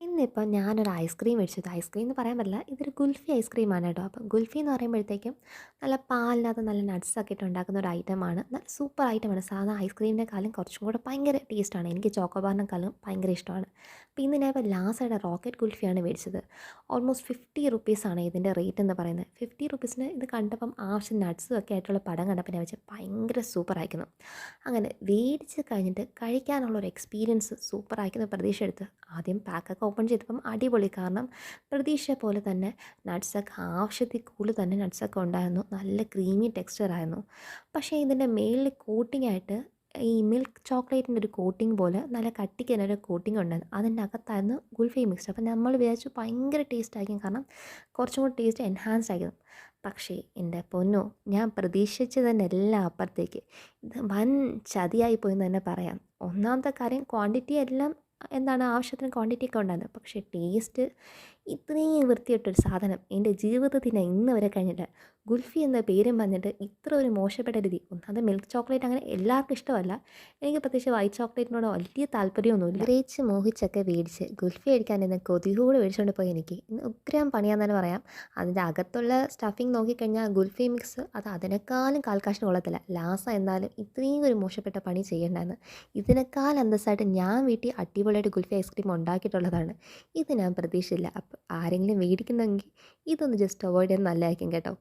ഇന്നിപ്പം ഞാനൊരു ഐസ്ക്രീം മേടിച്ചത്. ഐസ്ക്രീം എന്ന് പറയാൻ പറ്റില്ല. ഇതൊരു കുൽഫി ഐസ്ക്രീമാണ് കേട്ടോ. അപ്പം കുൽഫി എന്ന് പറയുമ്പോഴത്തേക്കും നല്ല പാലിനകത്ത് നല്ല നട്ട്സൊക്കെ ഇട്ട് ഉണ്ടാക്കുന്ന ഒരു ഐറ്റമാണ്. നല്ല സൂപ്പർ ഐറ്റമാണ്. സാധാ ഐസ്ക്രീമിനെക്കാളും കുറച്ചും കൂടെ ഭയങ്കര ടേസ്റ്റാണ്. എനിക്ക് ചോക്കോബാറിനെക്കാളും ഭയങ്കര ഇഷ്ടമാണ്. അപ്പോൾ ഇന്ന് ഞാൻ ഇപ്പോൾ ലാസയുടെ റോക്കറ്റ് കുൽഫിയാണ് മേടിച്ചത്. ഓൾമോസ്റ്റ് 50 റുപ്പീസാണ് ഇതിൻ്റെ റേറ്റ് എന്ന് പറയുന്നത്. 50 റുപ്പീസിന് ഇത് കണ്ടപ്പം ആവശ്യം നട്ട്സും ഒക്കെ ആയിട്ടുള്ള പടം കണ്ടപ്പോൾ ഞാൻ വെച്ചാൽ ഭയങ്കര സൂപ്പർ അയക്കുന്നു. അങ്ങനെ മേടിച്ച് കഴിഞ്ഞിട്ട് കഴിക്കാനുള്ള ഒരു എക്സ്പീരിയൻസ് സൂപ്പർ അയക്കുന്ന പ്രതീക്ഷ എടുത്ത് ആദ്യം പാക്കൊക്കെ ഓപ്പൺ ചെയ്തപ്പം അടിപൊളി. കാരണം പ്രതീക്ഷ പോലെ തന്നെ നട്ട്സൊക്കെ ആവശ്യത്തിൽ കൂടുതൽ തന്നെ നട്ട്സൊക്കെ ഉണ്ടായിരുന്നു. നല്ല ക്രീമി ടെക്സ്ചറായിരുന്നു. പക്ഷേ ഇതിൻ്റെ മേളിൽ കോട്ടിങ്ങായിട്ട് ഈ മിൽക്ക് ചോക്ലേറ്റിൻ്റെ ഒരു കോട്ടിങ് പോലെ നല്ല കട്ടിക്ക് തന്നെ ഒരു കോട്ടിങ് ഉണ്ടായിരുന്നു. അതിൻ്റെ അകത്തായിരുന്നു ഗുൽഫി മിക്സ്ഡ്. അപ്പം നമ്മൾ വിചാരിച്ചു ഭയങ്കര ടേസ്റ്റ് ആയിരിക്കും. കാരണം കുറച്ചും കൂടി ടേസ്റ്റ് എൻഹാൻസ്ഡ് ആയിരിക്കും. പക്ഷേ എൻ്റെ പൊന്നോ, ഞാൻ പ്രതീക്ഷിച്ചതിൻ്റെ എല്ലാം അപ്പുറത്തേക്ക് ഇത് വൻ ചതിയായി പോയെന്ന് തന്നെ പറയാം. ഒന്നാമത്തെ കാര്യം ക്വാണ്ടിറ്റി എല്ലാം എന്താണ് ആവശ്യത്തിന് ക്വാണ്ടിറ്റി ഒക്കെ ഉണ്ടായിരുന്നു. പക്ഷേ ടേസ്റ്റ് ഇത്രയും വൃത്തികെട്ടൊരു സാധനം എൻ്റെ ജീവിതത്തിന് ഇന്ന് വരെ കഴിഞ്ഞിട്ട് ഗുൽഫി എന്ന പേരും പറഞ്ഞിട്ട് ഇത്ര ഒരു മോശപ്പെട്ട രീതി. ഒന്നാമത് മിൽക്ക് ചോക്ലേറ്റ് അങ്ങനെ എല്ലാവർക്കും ഇഷ്ടമല്ല. എനിക്ക് പ്രത്യേകിച്ച് വൈറ്റ് ചോക്ലേറ്റിനോട് വലിയ താല്പര്യമൊന്നുമില്ല. ആഗ്രഹിച്ച് മോഹിച്ചൊക്കെ മേടിച്ച് ഗുൽഫി അടിക്കാൻ ഇന്ന് കൊതിയോട് മേടിച്ചുകൊണ്ട് പോയി എനിക്ക് ഇന്ന് ഉഗ്രം പണിയാന്ന് തന്നെ പറയാം. അതിൻ്റെ അകത്തുള്ള സ്റ്റഫിങ് നോക്കിക്കഴിഞ്ഞാൽ ഗുൽഫി മിക്സ് അത് അതിനേക്കാളും കാൽക്കാശിന് കൊള്ളത്തില്ല. ലാസ എന്തായാലും ഇത്രയും ഒരു മോശപ്പെട്ട പണി ചെയ്യേണ്ടായിരുന്നു. ഇതിനേക്കാൾ അന്തസ്സായിട്ട് ഞാൻ വീട്ടിൽ അടിപൊളിയായിട്ട് ഗുൽഫി ഐസ്ക്രീം ഉണ്ടാക്കിയിട്ടുള്ളതാണ്. ഇത് ഞാൻ പ്രതീക്ഷിച്ചില്ല. അപ്പോൾ ആരെങ്കിലും മേടിക്കുന്നെങ്കിൽ ഇതൊന്ന് ജസ്റ്റ് അവോയ്ഡ് ചെയ്യുന്നത് നല്ലതായിരിക്കും കേട്ടോ.